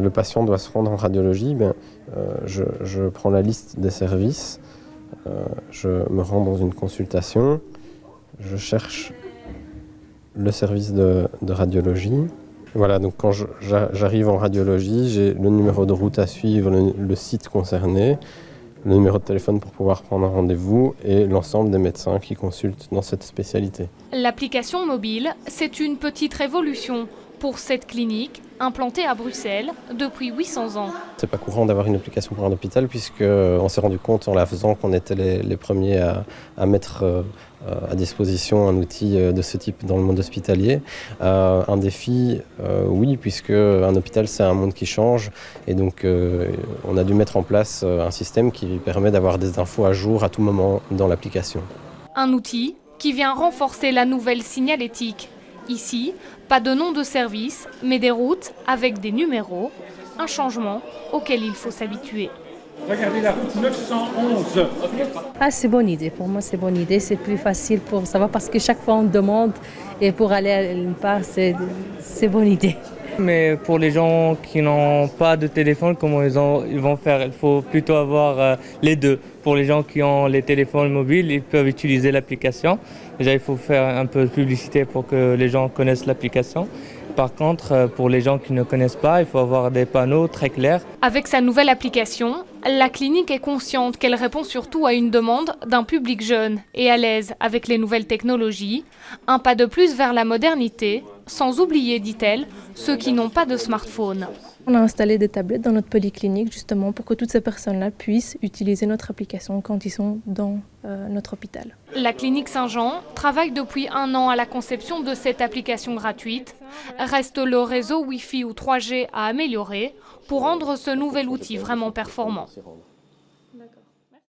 Le patient doit se rendre en radiologie, je prends la liste des services, je me rends dans une consultation, je cherche le service de radiologie. Voilà, donc quand j'arrive en radiologie, j'ai le numéro de route à suivre, le site concerné, le numéro de téléphone pour pouvoir prendre un rendez-vous et l'ensemble des médecins qui consultent dans cette spécialité. L'application mobile, c'est une petite révolution pour cette clinique implantée à Bruxelles depuis 800 ans. C'est pas courant d'avoir une application pour un hôpital puisqu'on s'est rendu compte en la faisant qu'on était les premiers à mettre à disposition un outil de ce type dans le monde hospitalier. Un défi, oui, puisque un hôpital c'est un monde qui change et donc on a dû mettre en place un système qui permet d'avoir des infos à jour à tout moment dans l'application. Un outil qui vient renforcer la nouvelle signalétique. Ici, pas de nom de service, mais des routes avec des numéros, un changement auquel il faut s'habituer. Regardez la route 911. Ah, c'est bonne idée. Pour moi, c'est bonne idée. C'est plus facile pour savoir parce que chaque fois on demande et pour aller à une part, c'est bonne idée. Mais pour les gens qui n'ont pas de téléphone, comment ils vont faire? Il faut plutôt avoir les deux. Pour les gens qui ont les téléphones mobiles, ils peuvent utiliser l'application. Déjà, il faut faire un peu de publicité pour que les gens connaissent l'application. Par contre, pour les gens qui ne connaissent pas, il faut avoir des panneaux très clairs. Avec sa nouvelle application, la clinique est consciente qu'elle répond surtout à une demande d'un public jeune et à l'aise avec les nouvelles technologies. Un pas de plus vers la modernité, sans oublier, dit-elle, ceux qui n'ont pas de smartphone. On a installé des tablettes dans notre polyclinique justement pour que toutes ces personnes-là puissent utiliser notre application quand ils sont dans notre hôpital. La clinique Saint-Jean travaille depuis 1 an à la conception de cette application gratuite. Reste le réseau Wi-Fi ou 3G à améliorer pour rendre ce nouvel outil vraiment performant.